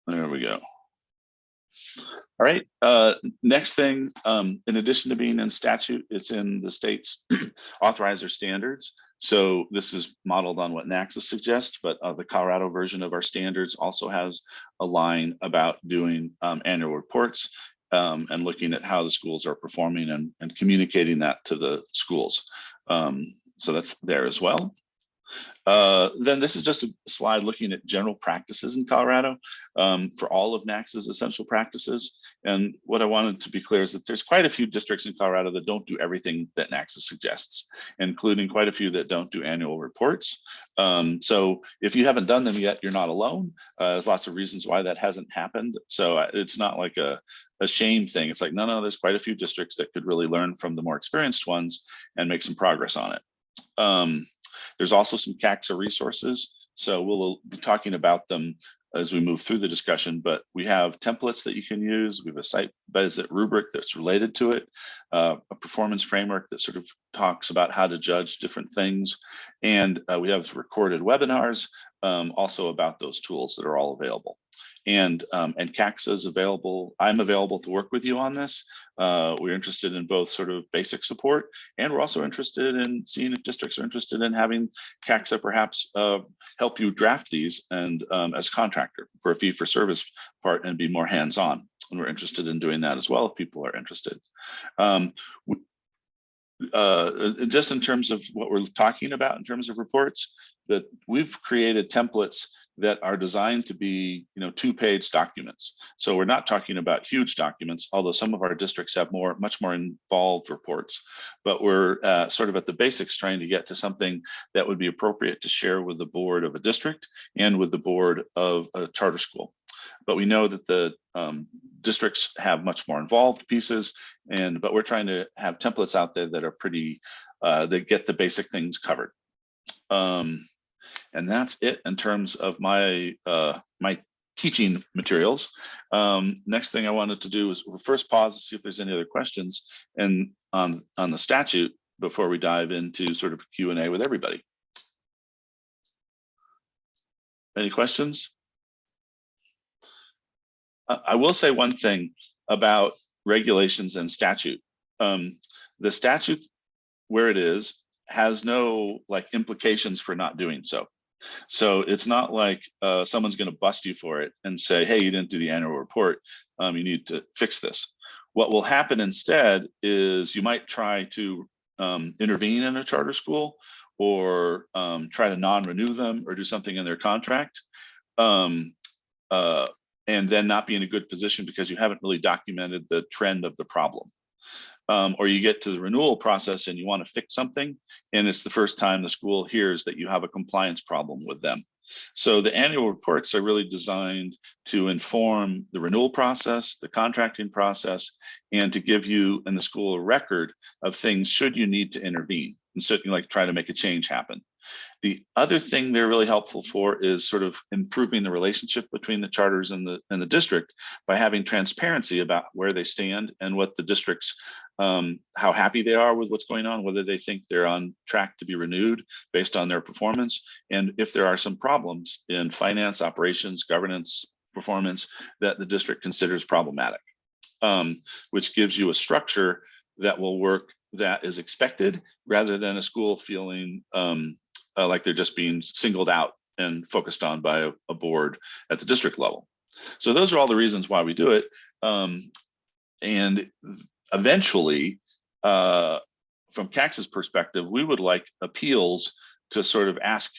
There we go. All right, next thing, in addition to being in statute, it's in the state's authorizer standards. So this is modeled on what CACSA suggests, but the Colorado version of our standards also has a line about doing annual reports and looking at how the schools are performing and communicating that to the schools. So that's there as well. Then this is just a slide looking at general practices in Colorado for all of CACSA's essential practices. And what I wanted to be clear is that there's quite a few districts in Colorado that don't do everything that CACSA suggests, including quite a few that don't do annual reports. So if you haven't done them yet, you're not alone. There's lots of reasons why that hasn't happened. So it's not like a shame thing. It's like, no, there's quite a few districts that could really learn from the more experienced ones and make some progress on it. There's also some CACSA resources, so we'll be talking about them as we move through the discussion, but we have templates that you can use. We have a site visit rubric that's related to it, a performance framework that sort of talks about how to judge different things, and we have recorded webinars also about those tools that are all available. And CACSA is available. I'm available to work with you on this. We're interested in both sort of basic support, and we're also interested in seeing if districts are interested in having CACSA perhaps help you draft these and as a contractor for a fee for service part and be more hands-on. And we're interested in doing that as well if people are interested. Just in terms of what we're talking about in terms of reports, that we've created templates that are designed to be, 2-page documents. So we're not talking about huge documents, although some of our districts have much more involved reports, but we're sort of at the basics trying to get to something that would be appropriate to share with the board of a district and with the board of a charter school. But we know that the districts have much more involved pieces, but we're trying to have templates out there that are pretty, that get the basic things covered. And that's it in terms of my my teaching materials. Next thing I wanted to do is we'll first pause to see if there's any other questions and on the statute before we dive into sort of Q&A with everybody. Any questions? I will say one thing about regulations and statute. The statute, where it is, has no implications for not doing so. So it's not like someone's going to bust you for it and say, hey, you didn't do the annual report. You need to fix this. What will happen instead is you might try to intervene in a charter school or try to non-renew them or do something in their contract. And then not be in a good position because you haven't really documented the trend of the problem. Or you get to the renewal process and you want to fix something, and it's the first time the school hears that you have a compliance problem with them. So the annual reports are really designed to inform the renewal process, the contracting process, and to give you and the school a record of things should you need to intervene and certainly try to make a change happen. The other thing they're really helpful for is sort of improving the relationship between the charters and the district by having transparency about where they stand and what the districts, how happy they are with what's going on, whether they think they're on track to be renewed based on their performance, and if there are some problems in finance, operations, governance, performance that the district considers problematic, which gives you a structure that will work that is expected rather than a school feeling like they're just being singled out and focused on by a board at the district level. So those are all the reasons why we do it. And eventually, from CACSA's perspective, we would like appeals to sort of ask,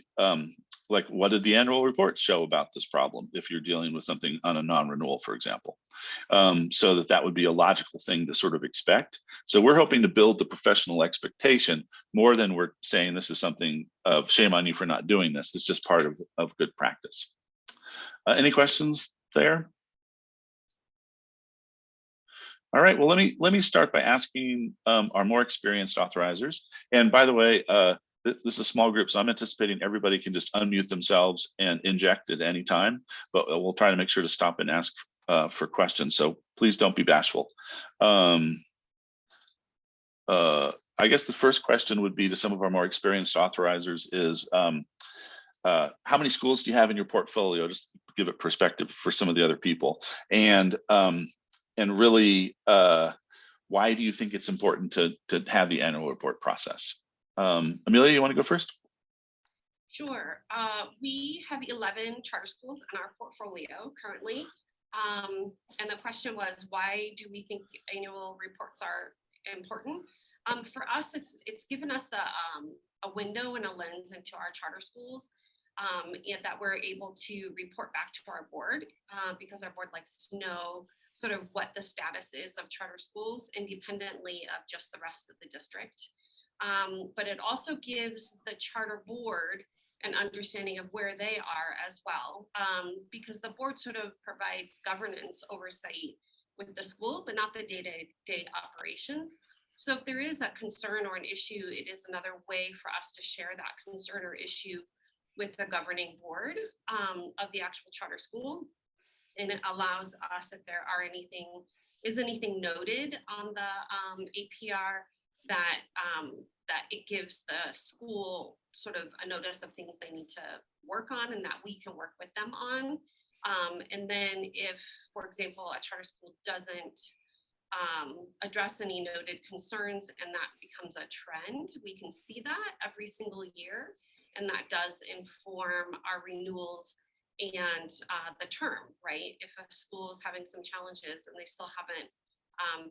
what did the annual report show about this problem if you're dealing with something on a non-renewal, for example, so that would be a logical thing to sort of expect. So we're hoping to build the professional expectation more than we're saying this is something of shame on you for not doing this. It's just part of good practice. Any questions there? All right, well, let me start by asking our more experienced authorizers. And by the way, this is a small group, so I'm anticipating everybody can just unmute themselves and inject at any time, but we'll try to make sure to stop and ask for questions. So please don't be bashful. I guess the first question would be to some of our more experienced authorizers is, how many schools do you have in your portfolio? Just give it perspective for some of the other people. And really, why do you think it's important to have the annual report process? Amelia, you want to go first? Sure. We have 11 charter schools in our portfolio currently. And the question was, why do we think annual reports are important? For us, it's given us a window and a lens into our charter schools, and that we're able to report back to our board, because our board likes to know sort of what the status is of charter schools independently of just the rest of the district. But it also gives the charter board an understanding of where they are as well, because the board sort of provides governance oversight with the school, but not the day-to-day operations. So if there is a concern or an issue, it is another way for us to share that concern or issue with the governing board of the actual charter school. And it allows us, if there are anything noted on the APR, that it gives the school sort of a notice of things they need to work on and that we can work with them on. And then if, for example, a charter school doesn't address any noted concerns and that becomes a trend, we can see that every single year. And that does inform our renewals and the term, right? If a school is having some challenges and they still haven't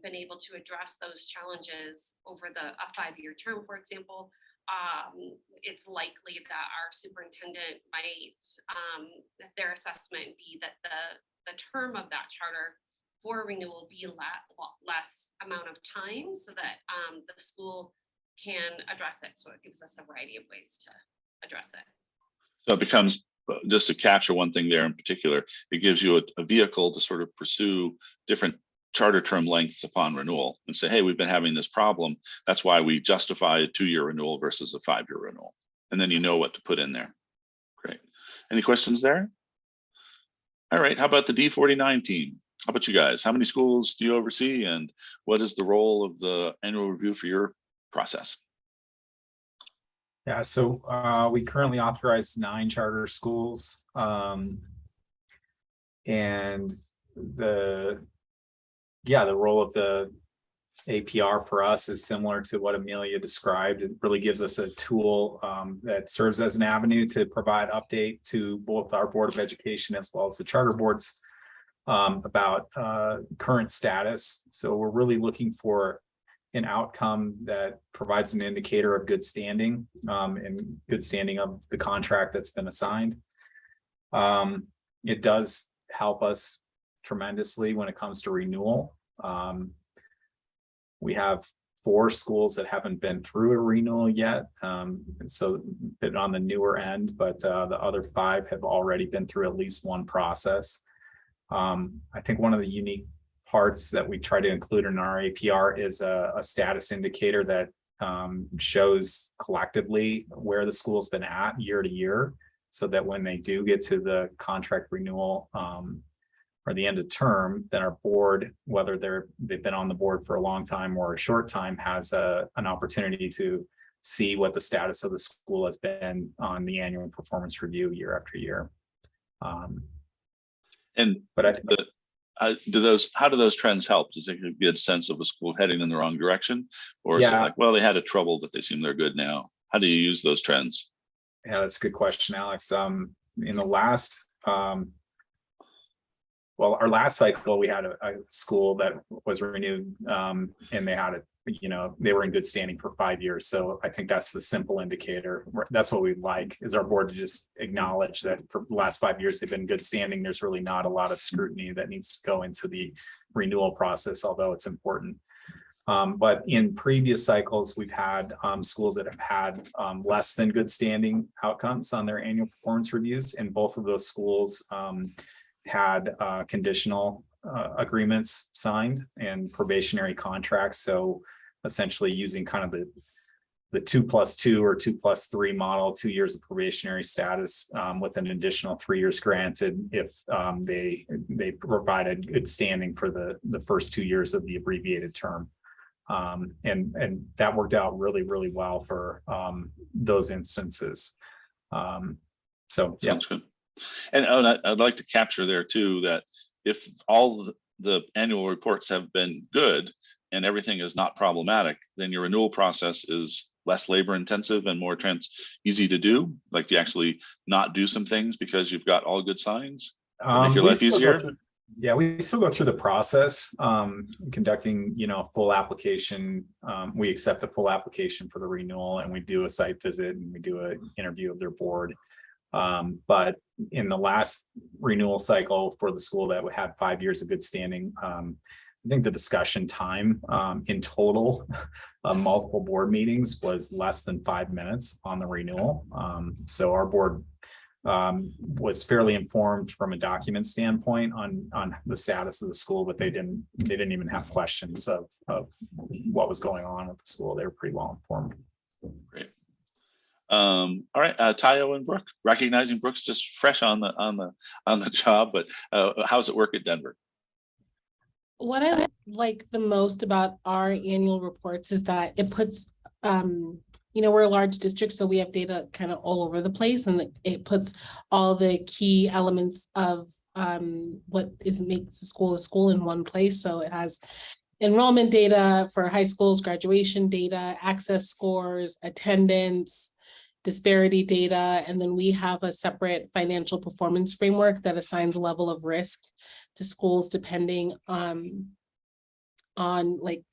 been able to address those challenges over a 5-year term, for example, it's likely that our superintendent might, their assessment be that the term of that charter for renewal be less amount of time so that the school can address it. So it gives us a variety of ways to address it. So it becomes, just to capture one thing there in particular, it gives you a vehicle to sort of pursue different charter term lengths upon renewal and say, hey, we've been having this problem. That's why we justify a 2-year renewal versus a 5-year renewal. And then you know what to put in there. Great. Any questions there? All right. How about the D49 team? How about you guys? How many schools do you oversee and what is the role of the annual review for your process? Yeah, so we currently authorize 9 charter schools. And the role of the APR for us is similar to what Amelia described. It really gives us a tool that serves as an avenue to provide update to both our Board of Education as well as the charter boards about current status. So we're really looking for an outcome that provides an indicator of good standing and good standing of the contract that's been assigned. It does help us tremendously when it comes to renewal. We have 4 schools that haven't been through a renewal yet, so been on the newer end, but the other 5 have already been through at least one process. I think one of the unique parts that we try to include in our APR is a status indicator that shows collectively where the school's been at year to year, so that when they do get to the contract renewal or the end of term, then our board, whether they've been on the board for a long time or a short time, has an opportunity to see what the status of the school has been on the annual performance review year after year. But I think how do those trends help? Does it give a good sense of a school heading in the wrong direction, or is it like, well, they had a trouble, but they seem they're good now? How do you use those trends? Yeah, that's a good question, Alex. In the last, our last cycle, we had a school that was renewed, and they had it. They were in good standing for 5 years. So I think that's the simple indicator. That's what we'd like, is our board to just acknowledge that for the last 5 years, they've been in good standing. There's really not a lot of scrutiny that needs to go into the renewal process, although it's important. But in previous cycles, we've had schools that have had less than good standing outcomes on their annual performance reviews. And both of those schools had conditional agreements signed and probationary contracts. So essentially using kind of the 2+2 or 2+3 model, 2 years of probationary status with an additional 3 years granted if they provided good standing for the first 2 years of the abbreviated term. And that worked out really, really well for those instances. So yeah. Sounds good. And I'd like to capture there too, that if all the annual reports have been good and everything is not problematic, then your renewal process is less labor intensive and more easy to do. Like you actually not do some things because you've got all good signs. Make your We life still go easier. through- Yeah, we still go through the process, conducting, full application. We accept a full application for the renewal and we do a site visit and we do an interview of their board. But in the last renewal cycle for the school that had 5 years of good standing, I think the discussion time in total of multiple board meetings was less than 5 minutes on the renewal. So our board was fairly informed from a document standpoint on the status of the school, but they didn't even have questions of what was going on with the school. They were pretty well informed. Great. All right, Tayo and Brooke, recognizing Brooke's just fresh on the job, but how's it work at Denver? What I like the most about our annual reports is that it puts, we're a large district, so we have data kind of all over the place, and it puts all the key elements of what makes a school in one place. So it has enrollment data for high schools, graduation data, access scores, attendance, disparity data, and then we have a separate financial performance framework that assigns a level of risk to schools depending on like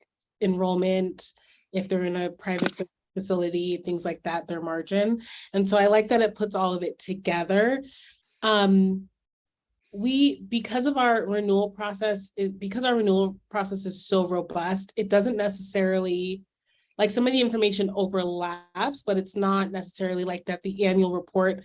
enrollment, if they're in a private facility, things like that, their margin. And so I like that it puts all of it together. Because our renewal process is so robust, it doesn't necessarily, like, some of the information overlaps, but it's not necessarily like that the annual report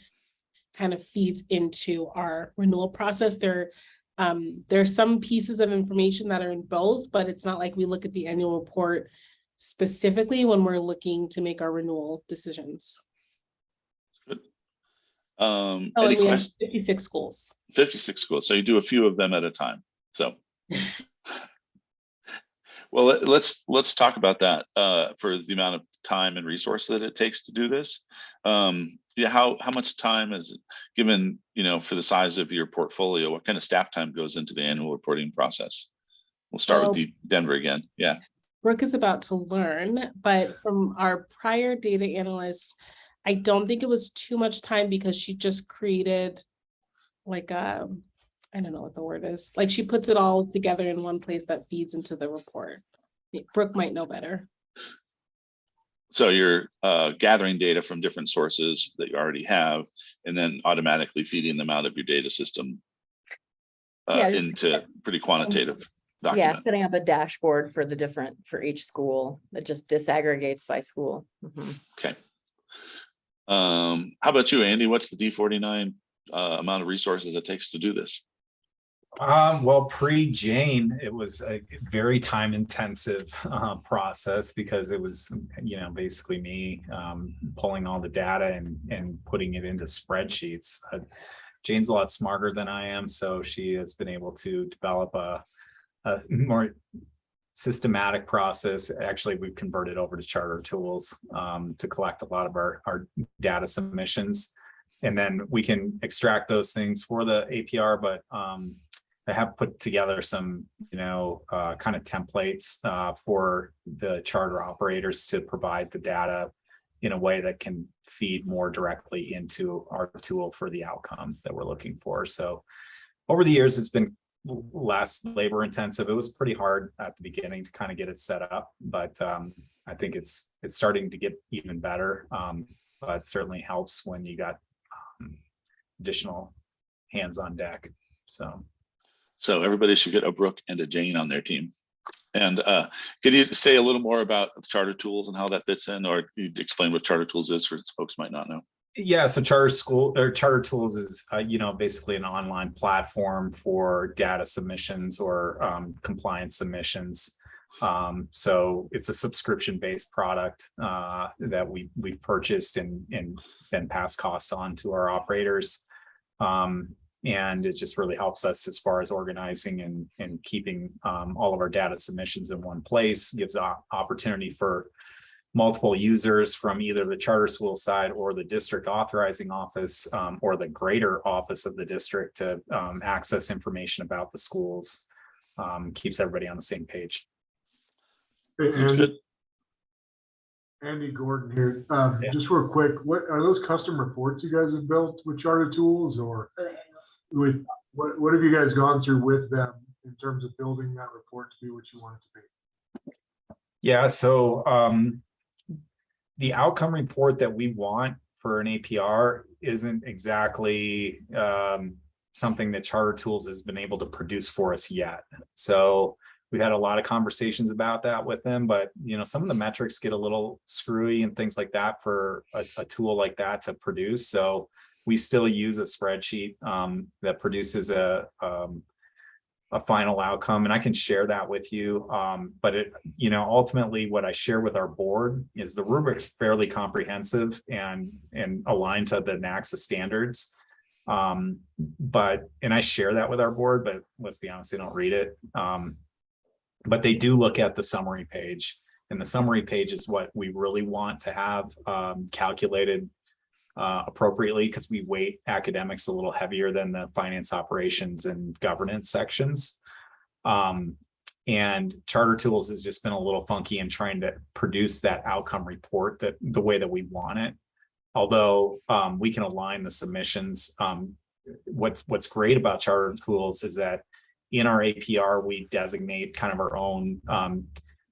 kind of feeds into our renewal process. There's some pieces of information that are in both, but it's not like we look at the annual report specifically when we're looking to make our renewal decisions. Good. And Any we have questions? 56 schools. 56 schools. So you do a few of them at a time. So, well, let's talk about that for the amount of time and resource that it takes to do this. How much time is it given, for the size of your portfolio? What kind of staff time goes into the annual reporting process? We'll start with Denver again. Yeah. Brooke is about to learn, but from our prior data analyst, I don't think it was too much time because she just created like I don't know what the word is. Like, she puts it all together in one place that feeds into the report. Brooke might know better. So you're gathering data from different sources that you already have, and then automatically feeding them out of your data system into pretty quantitative document. Yeah, setting up a dashboard for for each school that just disaggregates by school. Okay. How about you, Andy? What's the D49 amount of resources it takes to do this? Well, pre-Jane, it was a very time intensive process because it was, basically me pulling all the data and putting it into spreadsheets. Jane's a lot smarter than I am, so she has been able to develop a more systematic process. Actually, we've converted over to Charter tools to collect a lot of our data submissions, and then we can extract those things for the APR. But I have put together some, kind of templates for the charter operators to provide the data in a way that can feed more directly into our tool for the outcome that we're looking for. So over the years, it's been less labor intensive. It was pretty hard at the beginning to kind of get it set up, but I think it's starting to get even better. But it certainly helps when you got additional hands on deck. So everybody should get a Brooke and a Jane on their team. And can you say a little more about Charter Tools and how that fits in, or you explain what Charter Tools is for folks who might not know? Yeah, so Charter Tools is basically an online platform for data submissions or compliance submissions. So it's a subscription-based product that we've purchased and then pass costs on to our operators. And it just really helps us as far as organizing and keeping all of our data submissions in one place. Gives opportunity for multiple users from either the charter school side or the district authorizing office, or the greater office of the district to access information about the schools. Keeps everybody on the same page. Hey, Sounds good. Andy Gordon here. Yeah. Just real quick, what are those custom reports you guys have built with Charter Tools, or with what have you guys gone through with them in terms of building that report to be what you want it to be? Yeah, so the outcome report that we want for an APR isn't exactly something that Charter Tools has been able to produce for us yet. So we've had a lot of conversations about that with them, but some of the metrics get a little screwy and things like that for a tool like that to produce. So we still use a spreadsheet that produces a final outcome, and I can share that with you. But ultimately what I share with our board is the rubric's fairly comprehensive and aligned to the CACSA standards. And I share that with our board, but let's be honest, they don't read it. But they do look at the summary page, and the summary page is what we really want to have calculated appropriately, because we weight academics a little heavier than the finance, operations, and governance sections. And Charter Tools has just been a little funky in trying to produce that outcome report that the way that we want it. Although we can align the submissions. What's great about Charter Tools is that in our APR, we designate kind of our own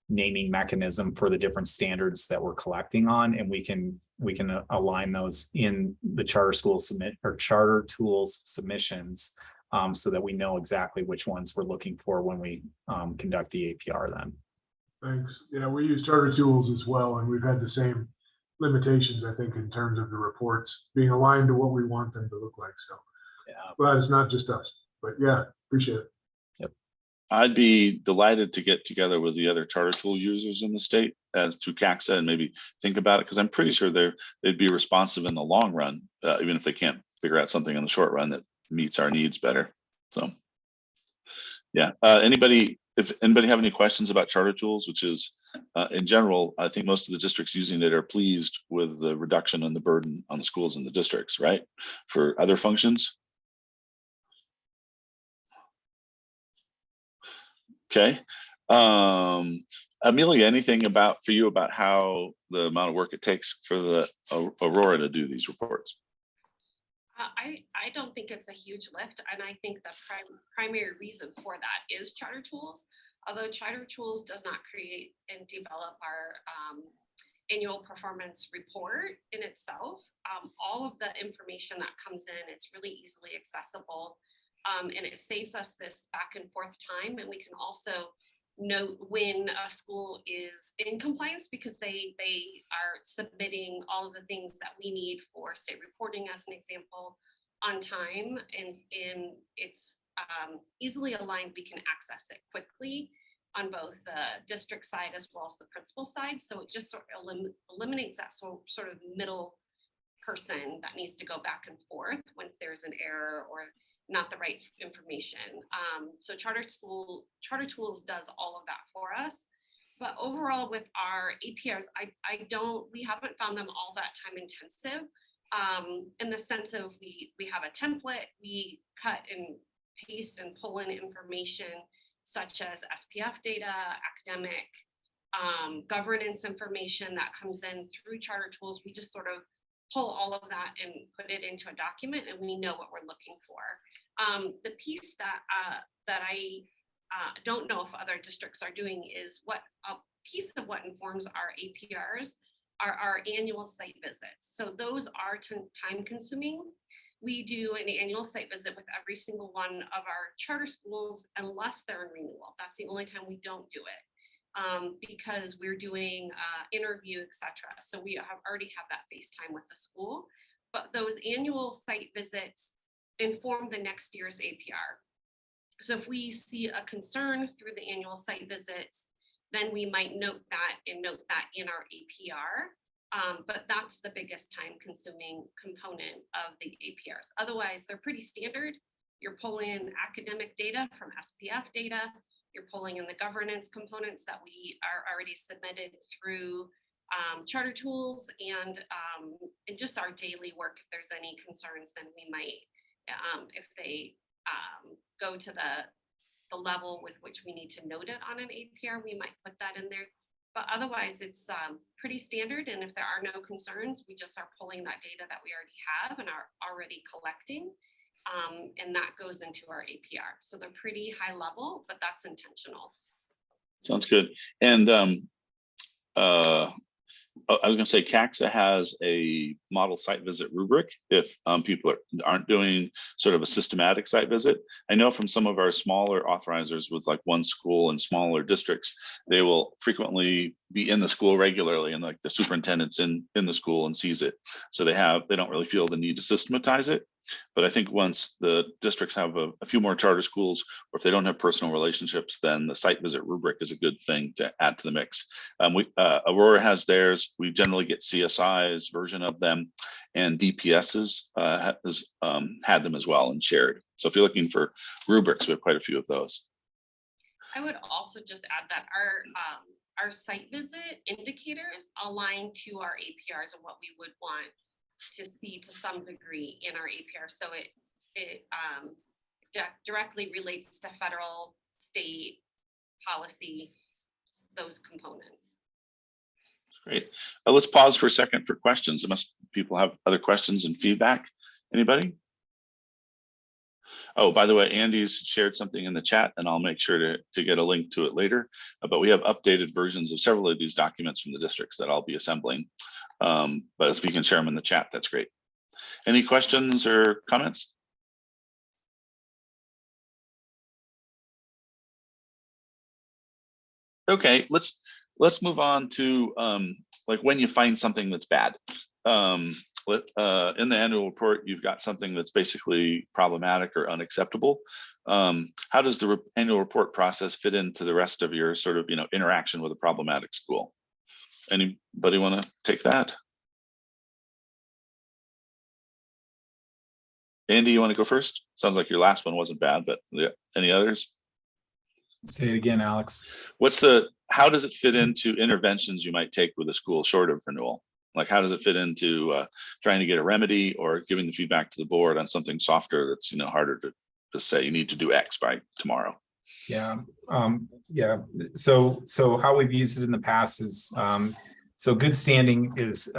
naming mechanism for the different standards that we're collecting on, and we can align those in the Charter Tools submissions, so that we know exactly which ones we're looking for when we conduct the APR then. Thanks. Yeah, we use Charter Tools as well, and we've had the same limitations, I think, in terms of the reports being aligned to what we want them to look like. So, Yeah. But it's not just us. But yeah, appreciate it. I'd be delighted to get together with the other charter tool users in the state as through CACSA and maybe think about it, because I'm pretty sure they'd be responsive in the long run, even if they can't figure out something in the short run that meets our needs better. So yeah, if anybody have any questions about charter tools, which is in general, I think most of the districts using it are pleased with the reduction in the burden on the schools and the districts, right? For other functions. Okay. Amelia, anything for you about how the amount of work it takes for the Aurora to do these reports? I don't think it's a huge lift, and I think the primary reason for that is Charter Tools. Although Charter Tools does not create and develop our annual performance report in itself, all of the information that comes in, it's really easily accessible. And it saves us this back and forth time. And we can also note when a school is in compliance, because they are submitting all of the things that we need for state reporting, as an example, on time. And it's easily aligned. We can access it quickly on both the district side as well as the principal side. So it just sort of eliminates that sort of middle person that needs to go back and forth when there's an error or not the right information. So Charter Tools does all of that for us. But overall with our APRs, we haven't found them all that time intensive, in the sense of we have a template, we cut and paste and pull in information such as SPF data, academic, governance information that comes in through Charter Tools. We just sort of pull all of that and put it into a document, and we know what we're looking for. The piece that I don't know if other districts are doing is what a piece of what informs our APRs are our annual site visits. So those are time consuming. We do an annual site visit with every single one of our charter schools unless they're in renewal. That's the only time we don't do it, because we're doing interview, etc. So we already have that FaceTime with the school. But those annual site visits inform the next year's APR. So if we see a concern through the annual site visits, then we might note that in our APR. But that's the biggest time consuming component of the APRs. Otherwise, they're pretty standard. You're pulling in academic data from SPF data. You're pulling in the governance components that we are already submitted through charter tools and just our daily work. If there's any concerns, then we might, if they go to the level with which we need to note it on an APR, we might put that in there. But otherwise, it's pretty standard. And if there are no concerns, we just are pulling that data that we already have and are already collecting. And that goes into our APR. So they're pretty high level, but that's intentional. Sounds good. And I was going to say CACSA has a model site visit rubric if people aren't doing sort of a systematic site visit. I know from some of our smaller authorizers with like one school and smaller districts, they will frequently be in the school regularly, and like the superintendent's in the school and sees it. So they don't really feel the need to systematize it. But I think once the districts have a few more charter schools, or if they don't have personal relationships, then the site visit rubric is a good thing to add to the mix. Aurora has theirs. We generally get CSI's version of them, and DPS's has had them as well and shared. So if you're looking for rubrics, we have quite a few of those. I would also just add that our site visit indicators align to our APRs and what we would want to see to some degree in our APR. So it directly relates to federal, state policy, those components. Great. Let's pause for a second for questions. Unless people have other questions and feedback. Anybody? Oh, by the way, Andy's shared something in the chat, and I'll make sure to get a link to it later. But we have updated versions of several of these documents from the districts that I'll be assembling. But if you can share them in the chat, that's great. Any questions or comments? Okay, let's move on to like when you find something that's bad. In the annual report, you've got something that's basically problematic or unacceptable. How does the annual report process fit into the rest of your sort of interaction with a problematic school? Anybody want to take that? Andy, you want to go first? Sounds like your last one wasn't bad, but any others? Say it again, Alex. How does it fit into interventions you might take with a school short of renewal? Like, how does it fit into trying to get a remedy or giving the feedback to the board on something softer that's harder to say you need to do X by tomorrow? Yeah. So how we've used it in the past is so good standing is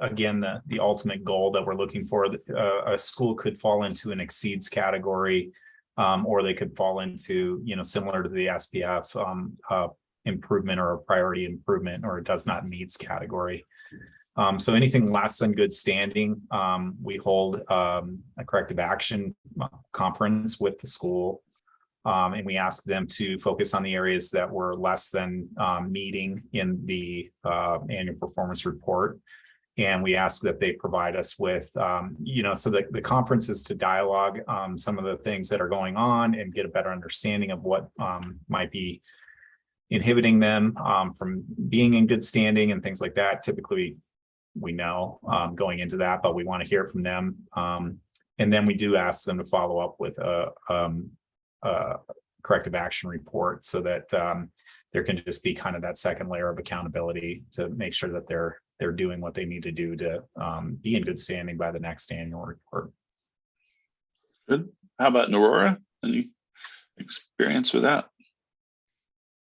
again the ultimate goal that we're looking for. A school could fall into an exceeds category, or they could fall into similar to the SPF improvement or a priority improvement, or it does not meets category. So anything less than good standing, we hold a corrective action conference with the school, and we ask them to focus on the areas that were less than meeting in the annual performance report. And we ask that they provide us with, so that the conference is to dialogue some of the things that are going on and get a better understanding of what might be inhibiting them from being in good standing and things like that. Typically, we know going into that, but we want to hear from them. And then we do ask them to follow up with a corrective action report so that there can just be kind of that second layer of accountability to make sure that they're doing what they need to do to be in good standing by the next annual report. Good. How about Aurora? Any experience with that?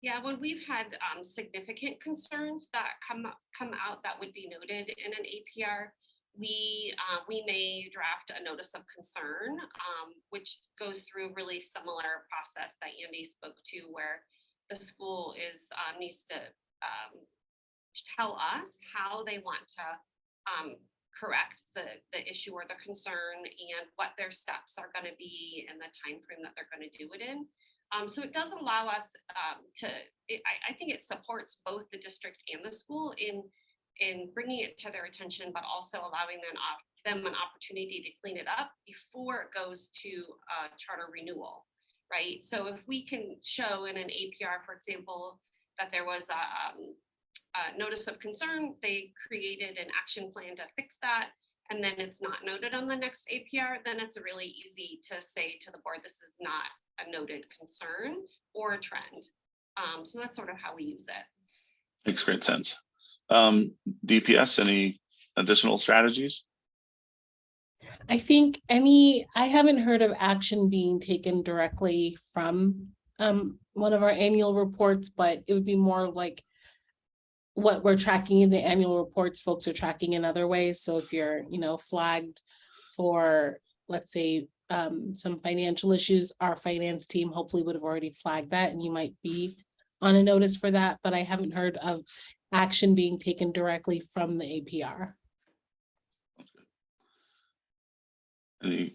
Yeah, when we've had significant concerns that come out that would be noted in an APR, we may draft a notice of concern, which goes through a really similar process that Andy spoke to, where the school needs to tell us how they want to correct the issue or the concern and what their steps are going to be and the time frame that they're going to do it in. So it does allow us I think it supports both the district and the school in bringing it to their attention, but also allowing them an opportunity to clean it up before it goes to charter renewal, right? So if we can show in an APR, for example, that there was a notice of concern, they created an action plan to fix that, and then it's not noted on the next APR, then it's really easy to say to the board, this is not a noted concern or a trend. So that's sort of how we use it. Makes great sense. DPS, any additional strategies? I think I haven't heard of action being taken directly from one of our annual reports, but it would be more like what we're tracking in the annual reports, folks are tracking in other ways. So if you're, flagged for, let's say, some financial issues, our finance team hopefully would have already flagged that and you might be on a notice for that, but I haven't heard of action being taken directly from the APR.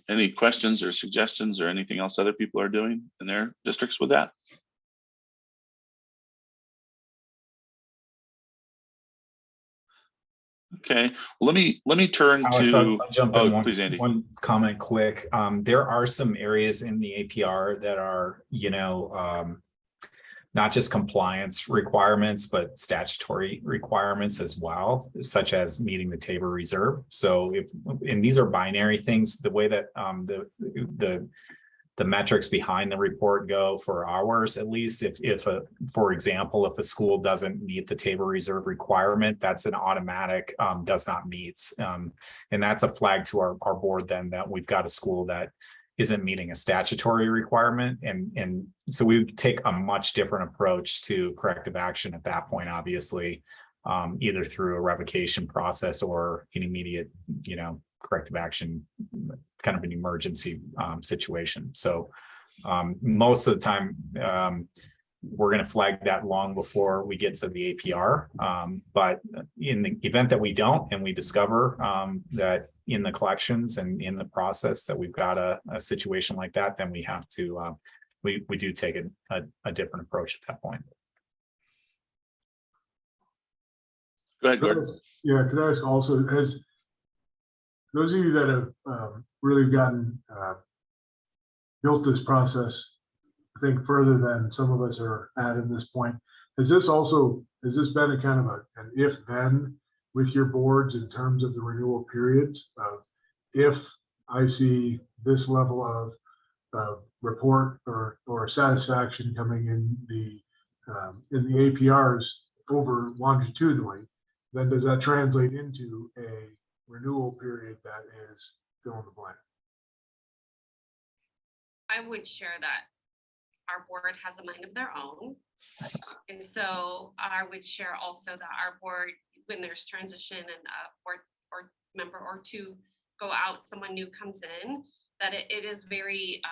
Any questions or suggestions or anything else other people are doing in their districts with that? Okay, well, let me turn Alex, to, I'll jump in please, Andy. one comment quick. There are some areas in the APR that are, not just compliance requirements, but statutory requirements as well, such as meeting the Tabor Reserve. So and these are binary things, the way that the metrics behind the report go for ours, at least, for example, if a school doesn't meet the Tabor Reserve requirement, that's an automatic does not meet. And that's a flag to our board then that we've got a school that isn't meeting a statutory requirement. And so we would take a much different approach to corrective action at that point, obviously, either through a revocation process or an immediate, corrective action, kind of an emergency situation. So most of the time, we're going to flag that long before we get to the APR. But in the event that we don't, and we discover that in the collections and in the process that we've got a situation like that, then we have to, we do take a different approach at that point. Go ahead, Gordon. Yeah, could I ask also, has those of you that have really gotten built this process, I think further than some of us are at this point, has this been a kind of an if then with your boards in terms of the renewal periods of if I see this level of report or satisfaction coming in the APRs over longitudinally, then does that translate into a renewal period that is fill in the blank? I would share that our board has a mind of their own. And so I would share also that our board, when there's transition and a board or member or two go out, someone new comes in, that it is very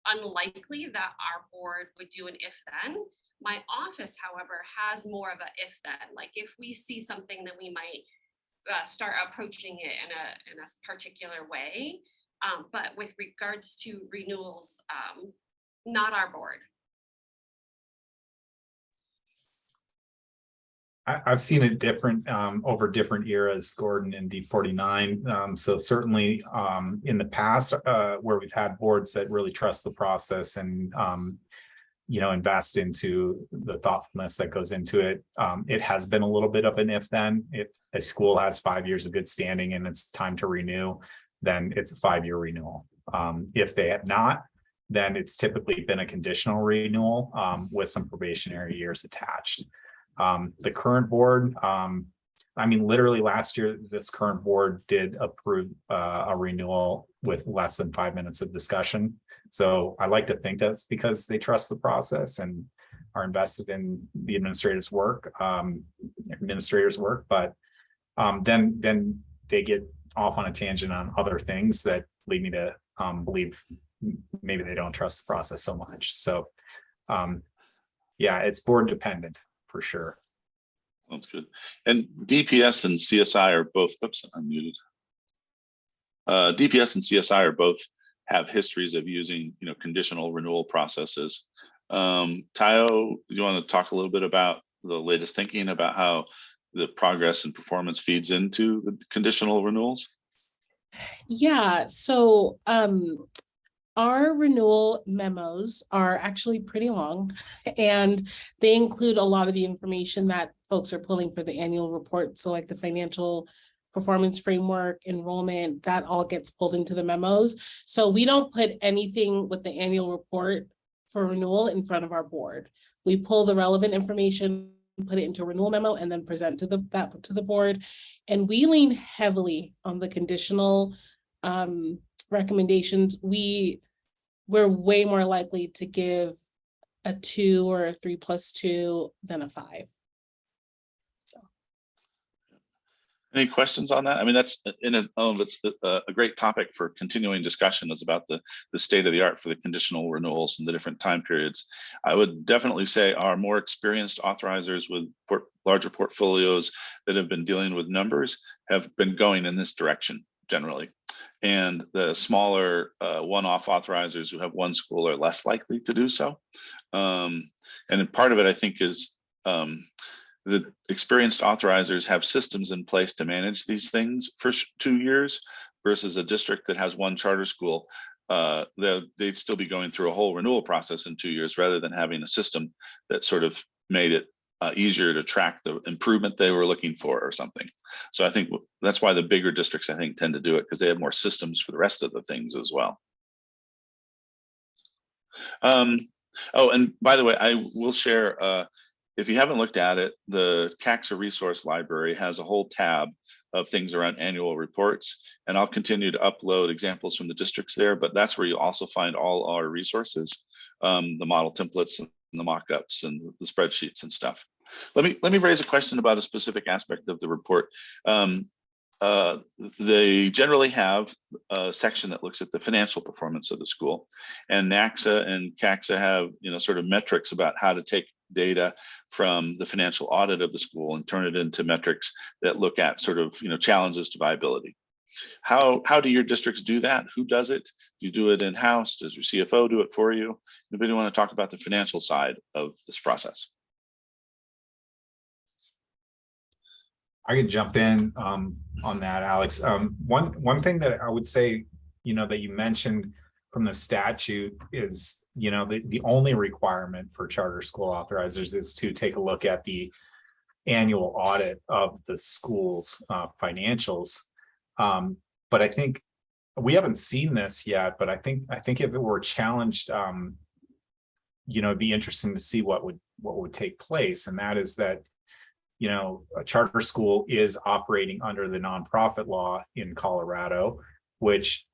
unlikely that our board would do an if then. My office, however, has more of a if then. Like if we see something that we might start approaching it in a particular way. But with regards to renewals, not our board. I've seen it different over different eras, Gordon, and D49. So certainly in the past where we've had boards that really trust the process and invest into the thoughtfulness that goes into it. It has been a little bit of an if then. If a school has 5 years of good standing and it's time to renew, then it's a 5-year renewal. If they have not, then it's typically been a conditional renewal with some probationary years attached. The current board, literally last year, this current board did approve a renewal with less than 5 minutes of discussion. So I like to think that's because they trust the process and are invested in the administrator's work, but then they get off on a tangent on other things that lead me to believe maybe they don't trust the process so much. So yeah, it's board dependent for sure. That's good. And DPS and CSI are both, oops, I'm muted. DPS and CSI are both have histories of using, conditional renewal processes. Tayo, you want to talk a little bit about the latest thinking about how the progress and performance feeds into the conditional renewals? Yeah, so our renewal memos are actually pretty long and they include a lot of the information that folks are pulling for the annual report. So like the financial performance framework, enrollment, that all gets pulled into the memos. So we don't put anything with the annual report for renewal in front of our board. We pull the relevant information put it into a renewal memo and then present to the board. And we lean heavily on the conditional recommendations. We're way more likely to give a 2 or a 3+2 than a 5. Any questions on that? I mean, that's in and of it's a great topic for continuing discussion is about the state of the art for the conditional renewals and the different time periods. I would definitely say our more experienced authorizers with larger portfolios that have been dealing with numbers have been going in this direction generally. And the smaller one-off authorizers who have one school are less likely to do so. And part of it, I think, is the experienced authorizers have systems in place to manage these things for 2 years versus a district that has one charter school. They'd still be going through a whole renewal process in 2 years rather than having a system that sort of made it easier to track the improvement they were looking for or something. So I think that's why the bigger districts, I think, tend to do it because they have more systems for the rest of the things as well. Oh, and by the way, I will share, if you haven't looked at it, the CACSA resource library has a whole tab of things around annual reports, and I'll continue to upload examples from the districts there, but that's where you'll also find all our resources, the model templates and the mock-ups and the spreadsheets and stuff. Let me raise a question about a specific aspect of the report. They generally have a section that looks at the financial performance of the school, and NACSA and CACSA have, sort of metrics about how to take data from the financial audit of the school and turn it into metrics that look at sort of, challenges to viability. How do your districts do that? Who does it? Do you do it in-house? Does your CFO do it for you? Anybody want to talk about the financial side of this process? I could jump in on that, Alex. One thing that I would say, that you mentioned from the statute is, the only requirement for charter school authorizers is to take a look at the annual audit of the school's financials. But I think we haven't seen this yet, but I think if it were challenged, it'd be interesting to see what would take place. And that is that, a charter school is operating under the nonprofit law in Colorado, which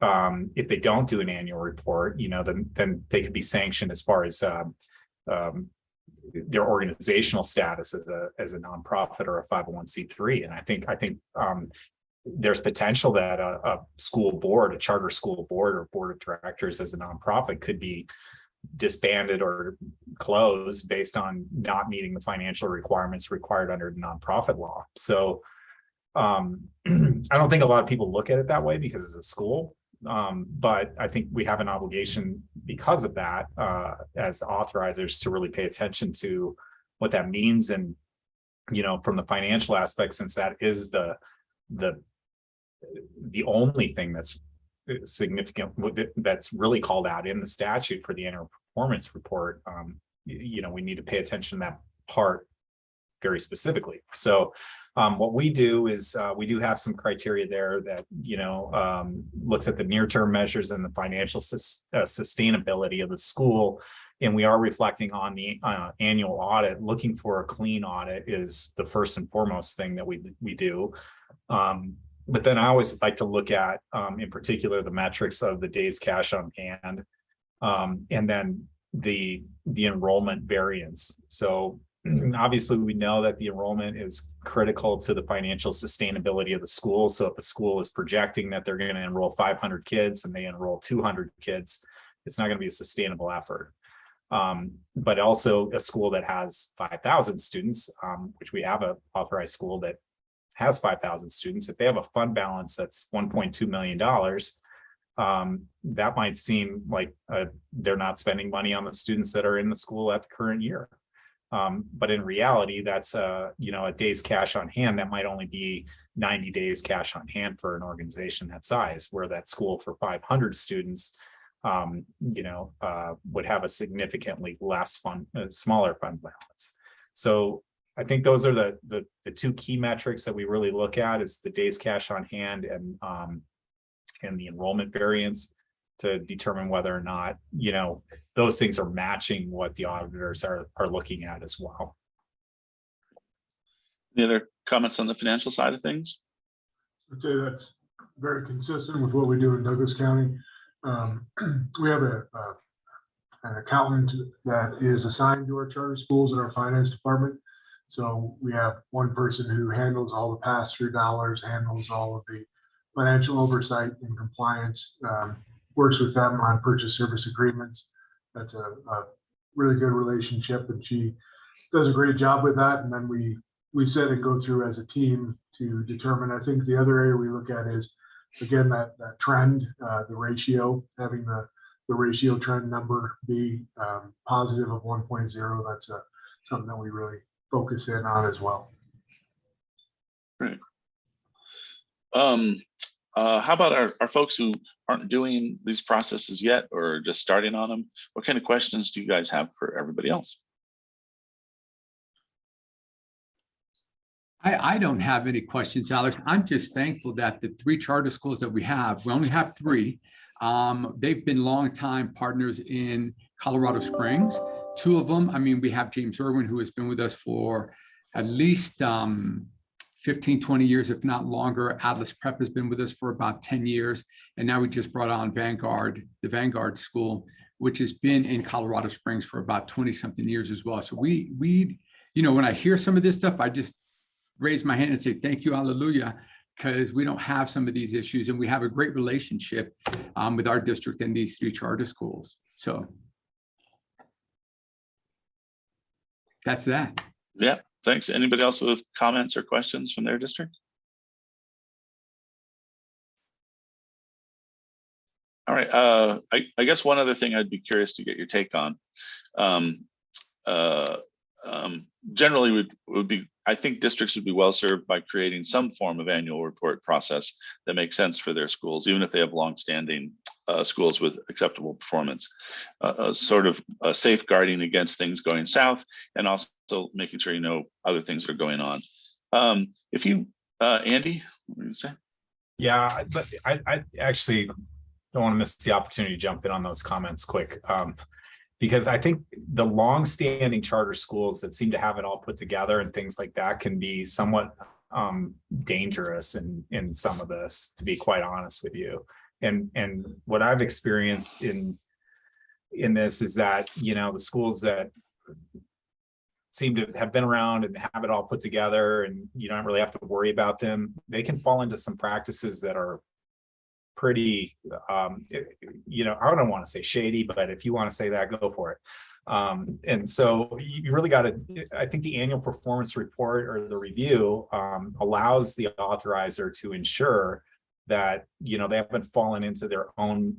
if they don't do an annual report, then they could be sanctioned as far as their organizational status as a nonprofit or a 501c3. And I think there's potential that a school board, a charter school board or board of directors as a nonprofit could be disbanded or closed based on not meeting the financial requirements required under the nonprofit law. So I don't think a lot of people look at it that way because it's a school, but I think we have an obligation because of that as authorizers to really pay attention to what that means. And from the financial aspect, since that is the only thing that's significant that's really called out in the statute for the annual performance report, we need to pay attention to that part very specifically. So what we do is we do have some criteria there that looks at the near-term measures and the financial sustainability of the school, and we are reflecting on the annual audit. Looking for a clean audit is the first and foremost thing that we do. But then I always like to look at, in particular, the metrics of the days cash on hand, and then the enrollment variance. So obviously, we know that the enrollment is critical to the financial sustainability of the school. So if the school is projecting that they're going to enroll 500 kids and they enroll 200 kids, it's not going to be a sustainable effort. But also a school that has 5,000 students, which we have an authorized school that has 5,000 students, if they have a fund balance that's $1.2 million, that might seem like they're not spending money on the students that are in the school at the current year. But in reality, that's a day's cash on hand that might only be 90 days cash on hand for an organization that size, where that school for 500 students would have a significantly smaller fund balance. So I think those are the two key metrics that we really look at is the days cash on hand and the enrollment variance to determine whether or not, those things are matching what the auditors are looking at as well. Any other comments on the financial side of things? I'd say that's very consistent with what we do in Douglas County. We have an accountant that is assigned to our charter schools in our finance department. So we have one person who handles all the pass-through dollars, handles all of the financial oversight and compliance, works with them on purchase service agreements. That's a really good relationship, and she does a great job with that. And then we sit and go through as a team to determine. I think the other area we look at is, again, that trend, the ratio, having the ratio trend number be positive of 1.0. That's something that we really focus in on as well. Great. How about our folks who aren't doing these processes yet or just starting on them? What kind of questions do you guys have for everybody else? I don't have any questions, Alex. I'm just thankful that the 3 charter schools that we only have 3. They've been longtime partners in Colorado Springs. 2 of them, I mean, we have James Irwin, who has been with us for at least 15, 20 years, if not longer. Atlas Prep has been with us for about 10 years. And now we just brought on Vanguard, the Vanguard School, which has been in Colorado Springs for about 20 something years as well. So we, when I hear some of this stuff, I just raise my hand and say, thank you, hallelujah, because we don't have some of these issues, and we have a great relationship with our district and these 3 charter schools. So that's that. Yeah, thanks. Anybody else with comments or questions from their district? All right, I guess one other thing I'd be curious to get your take on. Generally I think districts would be well served by creating some form of annual report process that makes sense for their schools, even if they have longstanding schools with acceptable performance, sort of safeguarding against things going south, and also making sure you know other things that are going on. If you, Andy, what do you say? Yeah, but I actually don't want to miss the opportunity to jump in on those comments quick. Because I think the long-standing charter schools that seem to have it all put together and things like that can be somewhat dangerous in some of this, to be quite honest with you. And what I've experienced in this is that, the schools that seem to have been around and have it all put together and you don't really have to worry about them, they can fall into some practices that are pretty, I don't want to say shady, but if you want to say that, go for it. And so you really got to, I think the annual performance report or the review allows the authorizer to ensure that, they haven't fallen into their own,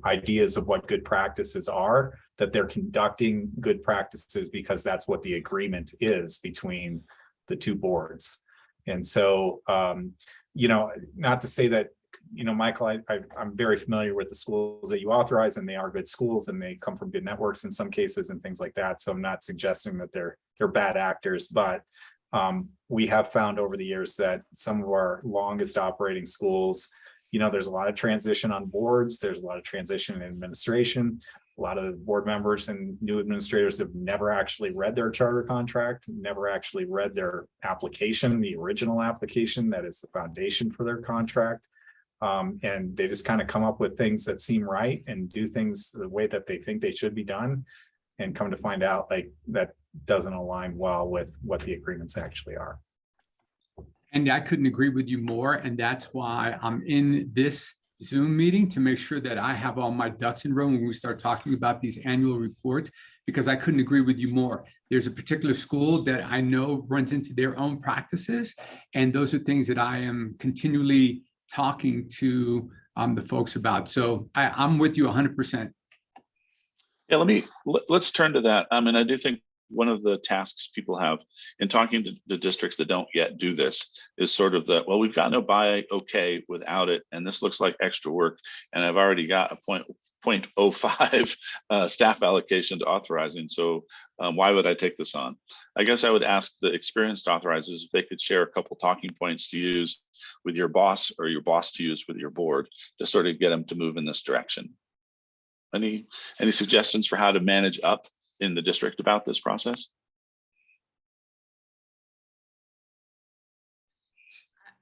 ideas of what good practices are, that they're conducting good practices because that's what the agreement is between the 2 boards. And so, not to say that, Michael, I'm very familiar with the schools that you authorize, and they are good schools and they come from good networks in some cases and things like that. So I'm not suggesting that they're bad actors, but we have found over the years that some of our longest operating schools, there's a lot of transition on boards. There's a lot of transition in administration. A lot of the board members and new administrators have never actually read their charter contract, never actually read their application, the original application that is the foundation for their contract. And they just kind of come up with things that seem right and do things the way that they think they should be done, and come to find out like that doesn't align well with what the agreements actually are. And I couldn't agree with you more. And that's why I'm in this Zoom meeting, to make sure that I have all my ducks in a row when we start talking about these annual reports, because I couldn't agree with you more. There's a particular school that I know runs into their own practices, and those are things that I am continually talking to the folks about. So I'm with you 100%. Yeah, let's turn to that. I mean, I do think one of the tasks people have in talking to the districts that don't yet do this is sort of the, well, we've got no buy okay without it, and this looks like extra work, and I've already got a 0.05 staff allocation to authorizing, so why would I take this on? I guess I would ask the experienced authorizers if they could share a couple talking points to use with your boss, or your boss to use with your board, to sort of get them to move in this direction. Any suggestions for how to manage up in the district about this process?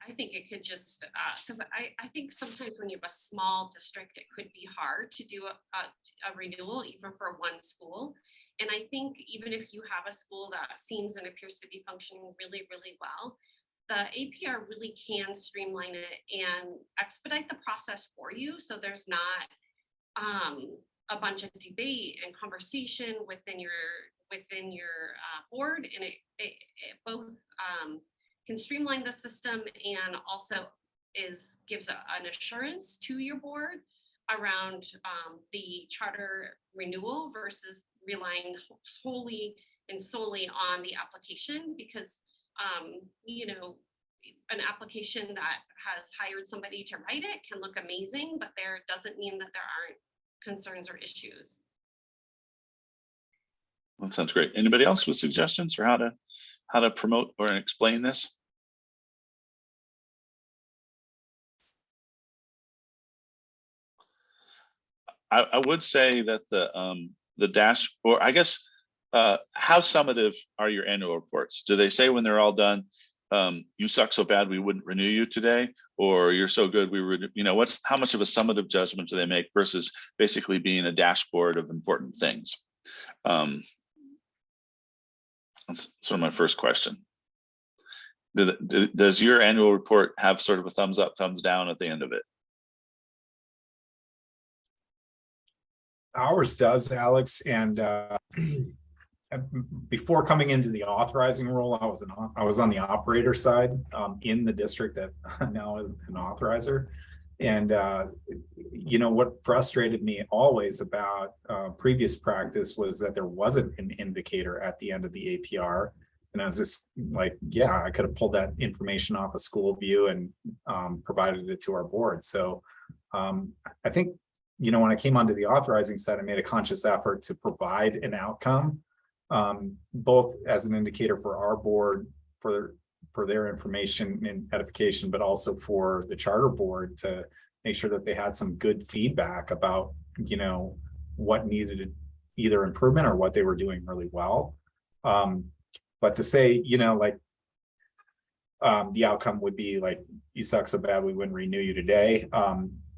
I think it could just, because I think sometimes when you have a small district, it could be hard to do a renewal even for one school. And I think even if you have a school that seems and appears to be functioning really, really well, the APR really can streamline it and expedite the process for you. So there's not a bunch of debate and conversation within your board, and it both can streamline the system and also gives an assurance to your board around the charter renewal versus relying wholly and solely on the application, because you know, an application that has hired somebody to write it can look amazing, but there doesn't mean that there aren't concerns or issues. That sounds great. Anybody else with suggestions for how to promote or explain this? I would say that the dash, or I guess, how summative are your annual reports? Do they say when they're all done, you suck so bad we wouldn't renew you today, or you're so good we would, you know, how much of a summative judgment do they make versus basically being a dashboard of important things? That's sort of my first question. Does your annual report have sort of a thumbs up, thumbs down at the end of it? Ours does, Alex, and before coming into the authorizing role, I was on the operator side in the district that now is an authorizer. And you know, what frustrated me always about previous practice was that there wasn't an indicator at the end of the APR. And I was just like, yeah, I could have pulled that information off of School View and provided it to our board. So I think, you know, when I came onto the authorizing side, I made a conscious effort to provide an outcome, both as an indicator for our board for their information and edification, but also for the charter board to make sure that they had some good feedback about, you know, what needed either improvement or what they were doing really well. But to say, you know, like the outcome would be like, you suck so bad we wouldn't renew you today.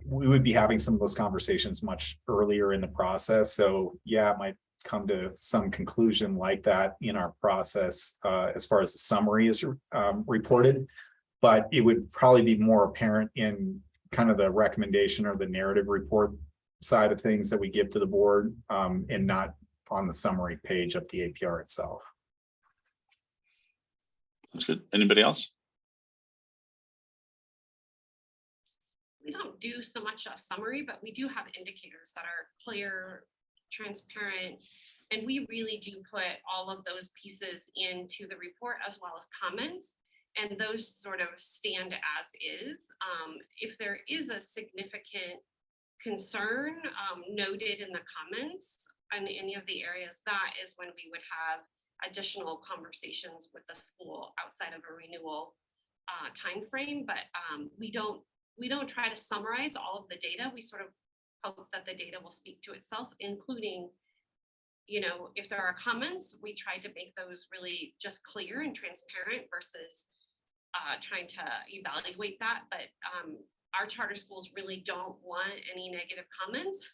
We would be having some of those conversations much earlier in the process. So yeah, it might come to some conclusion like that in our process as far as the summary is reported, but it would probably be more apparent in kind of the recommendation or the narrative report side of things that we give to the board and not on the summary page of the APR itself. That's good. Anybody else? We don't do so much a summary, but we do have indicators that are clear, transparent, and we really do put all of those pieces into the report as well as comments, and those sort of stand as is. If there is a significant concern noted in the comments on any of the areas, that is when we would have additional conversations with the school outside of a renewal timeframe. But we don't try to summarize all of the data. We sort of hope that the data will speak to itself, including, you know, if there are comments, we try to make those really just clear and transparent versus trying to evaluate that. But our charter schools really don't want any negative comments.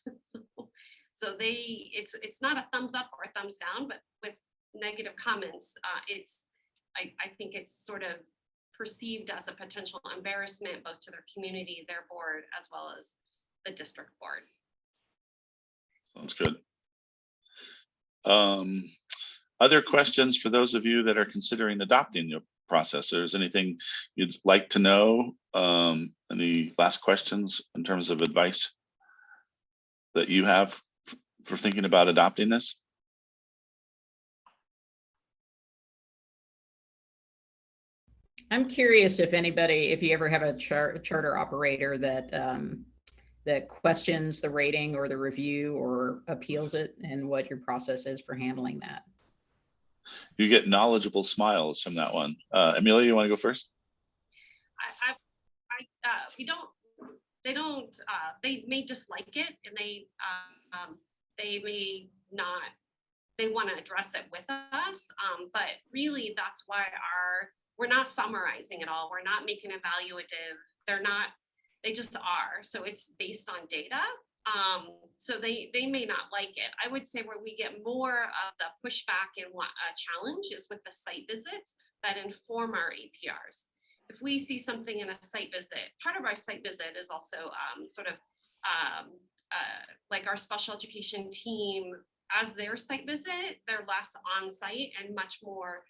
So it's not a thumbs up or a thumbs down, but with negative comments, I think it's sort of perceived as a potential embarrassment both to their community, their board, as well as the district board. Sounds good. Other questions for those of you that are considering adopting the process? There's anything you'd like to know? Any last questions in terms of advice that you have for thinking about adopting this? I'm curious if you ever have a charter operator that that questions the rating or the review or appeals it, and what your process is for handling that. You get knowledgeable smiles from that one. Amelia, you want to go first? They may dislike it, and they may not, they want to address it with us. But really that's why our we're not summarizing it all. We're not making evaluative. They just are. So it's based on data. So they may not like it. I would say where we get more of the pushback and what a challenge is with the site visits that inform our APRs. If we see something in a site visit, part of our site visit is also like our special education team, as their site visit, they're less on site and much more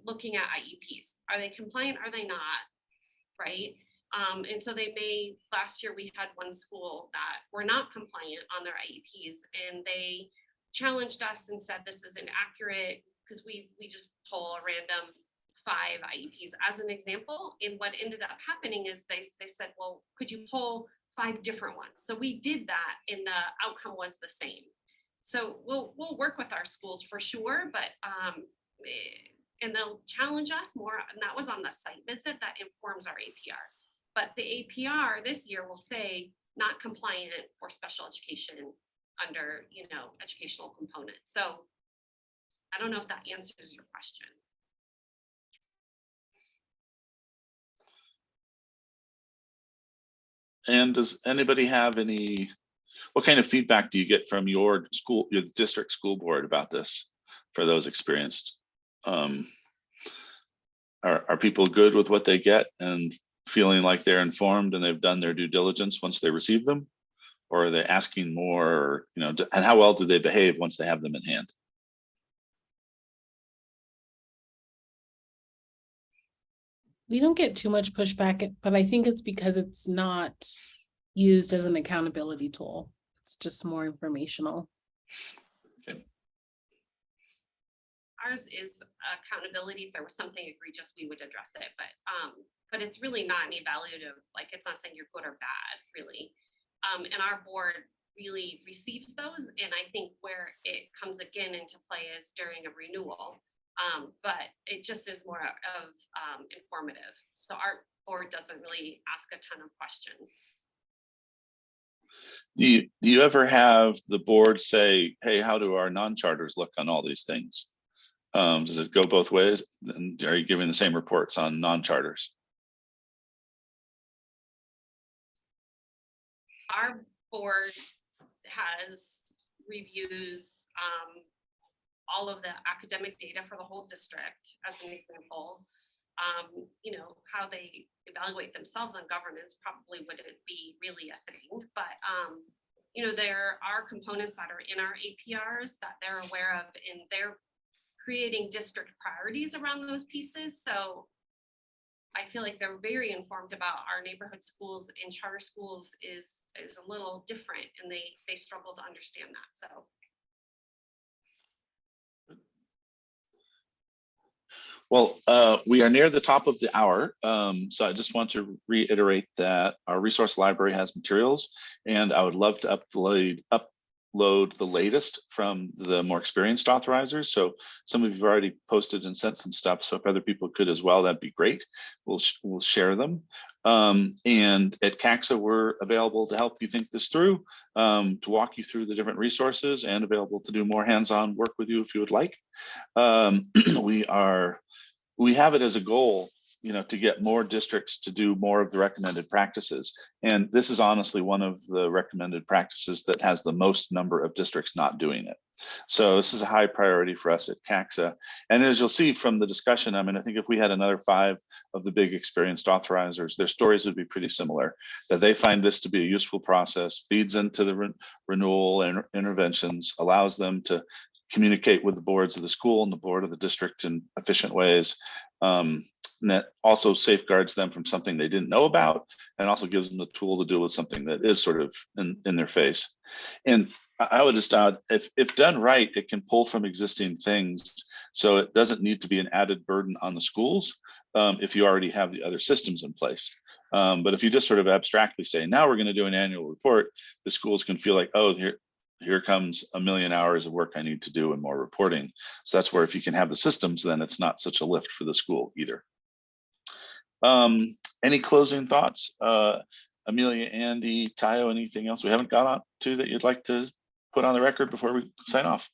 looking at IEPs. Are they compliant? Are they not? Right? And so last year we had one school that were not compliant on their IEPs, and they challenged us and said this is inaccurate because we just pull a random 5 IEPs as an example. And what ended up happening is they said, well, could you pull 5 different ones? So we did that and the outcome was the same. So we'll work with our schools for sure, but and they'll challenge us more, and that was on the site visit that informs our APR. But the APR this year will say not compliant for special education under, educational component. So I don't know if that answers your question. And does anybody have what kind of feedback do you get from your district school board about this for those experienced? Are people good with what they get and feeling like they're informed and they've done their due diligence once they receive them? Or are they asking more, and how well do they behave once they have them in hand? We don't get too much pushback, but I think it's because it's not used as an accountability tool. It's just more informational. Okay. Ours is accountability. If there was something egregious, we would address it, but it's really not an evaluative, like it's not saying you're good or bad, really. And our board really receives those. And I think where it comes again into play is during a renewal. But it just is more of informative. So our board doesn't really ask a ton of questions. Do you ever have the board say, hey, how do our non-charters look on all these things? Does it go both ways? And are you giving the same reports on non-charters? Our board reviews all of the academic data for the whole district, as an example. How they evaluate themselves on governance probably wouldn't be really a thing, but there are components that are in our APRs that they're aware of, and they're creating district priorities around those pieces. So I feel like they're very informed about our neighborhood schools, and charter schools is a little different, and they struggle to understand that. So. Well, we are near the top of the hour, so I just want to reiterate that our resource library has materials, and I would love to upload the latest from the more experienced authorizers. So some of you have already posted and sent some stuff, so if other people could as well, that'd be great. We'll share them. And at CACSA, we're available to help you think this through, to walk you through the different resources, and available to do more hands-on work with you if you would like. We have it as a goal, to get more districts to do more of the recommended practices. And this is honestly one of the recommended practices that has the most number of districts not doing it. So this is a high priority for us at CACSA. And as you'll see from the discussion, I think if we had another 5 of the big experienced authorizers, their stories would be pretty similar, that they find this to be a useful process, feeds into the renewal and interventions, allows them to communicate with the boards of the school and the board of the district in efficient ways. And that also safeguards them from something they didn't know about, and also gives them the tool to deal with something that is sort of in their face. And I would just add, if done right, it can pull from existing things. So it doesn't need to be an added burden on the schools if you already have the other systems in place. But if you just sort of abstractly say, now we're going to do an annual report, the schools can feel like, oh, here comes a million hours of work I need to do and more reporting. So that's where if you can have the systems, then it's not such a lift for the school either. Any closing thoughts? Amelia, Andy, Tayo, anything else we haven't got on to that you'd like to put on the record before we sign off?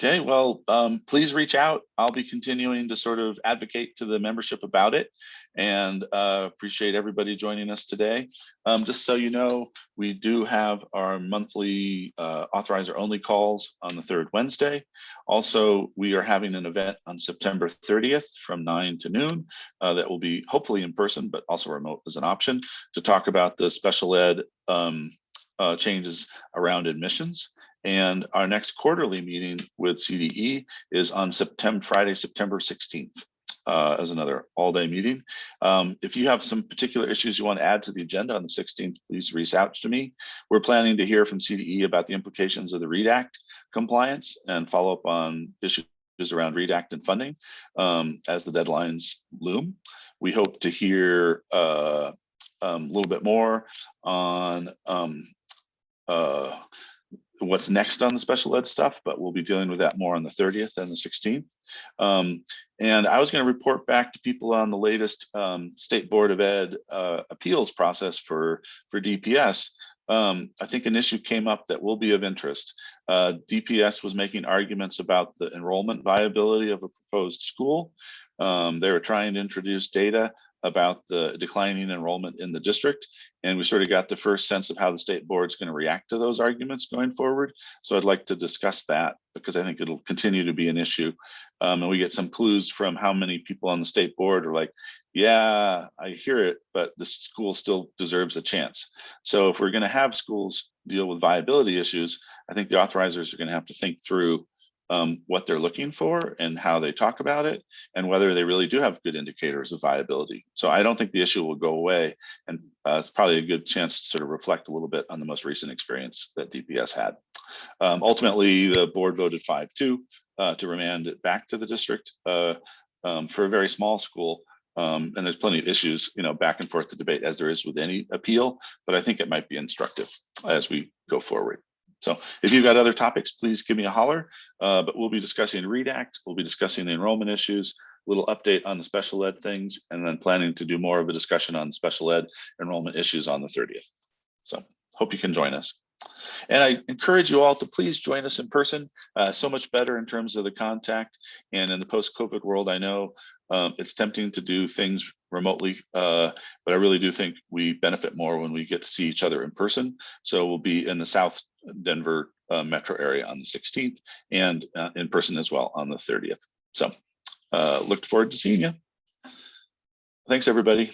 Okay, well, please reach out. I'll be continuing to sort of advocate to the membership about it, and appreciate everybody joining us today. Just so you know, we do have our monthly authorizer only calls on the third Wednesday. Also, we are having an event on September 30th from 9 to noon that will be hopefully in person, but also remote as an option, to talk about the special ed changes around admissions. And our next quarterly meeting with CDE is on Friday, September 16th, as another all-day meeting. If you have some particular issues you want to add to the agenda on the 16th, please reach out to me. We're planning to hear from CDE about the implications of the READ Act compliance and follow up on issues around READ Act and funding as the deadlines loom. We hope to hear a little bit more on what's next on the special ed stuff, but we'll be dealing with that more on the 30th and the 16th. And I was going to report back to people on the latest State Board of Ed appeals process for DPS. I think an issue came up that will be of interest. DPS was making arguments about the enrollment viability of a proposed school. They were trying to introduce data about the declining enrollment in the district. And we sort of got the first sense of how the state board is going to react to those arguments going forward. So I'd like to discuss that because I think it'll continue to be an issue. And we get some clues from how many people on the state board are like, yeah, I hear it, but the school still deserves a chance. So if we're going to have schools deal with viability issues, I think the authorizers are going to have to think through what they're looking for and how they talk about it and whether they really do have good indicators of viability. So I don't think the issue will go away, and it's probably a good chance to sort of reflect a little bit on the most recent experience that DPS had. Ultimately, the board voted 5-2 to remand it back to the district for a very small school. And there's plenty of issues, back and forth to debate as there is with any appeal, but I think it might be instructive as we go forward. So if you've got other topics, please give me a holler, but we'll be discussing READ Act, we'll be discussing the enrollment issues, a little update on the special ed things, and then planning to do more of a discussion on special ed enrollment issues on the 30th. So hope you can join us. And I encourage you all to please join us in person. So much better in terms of the contact. And in the post-COVID world, I know it's tempting to do things remotely, but I really do think we benefit more when we get to see each other in person. So we'll be in the South Denver metro area on the 16th and in person as well on the 30th. So look forward to seeing you. Thanks, everybody.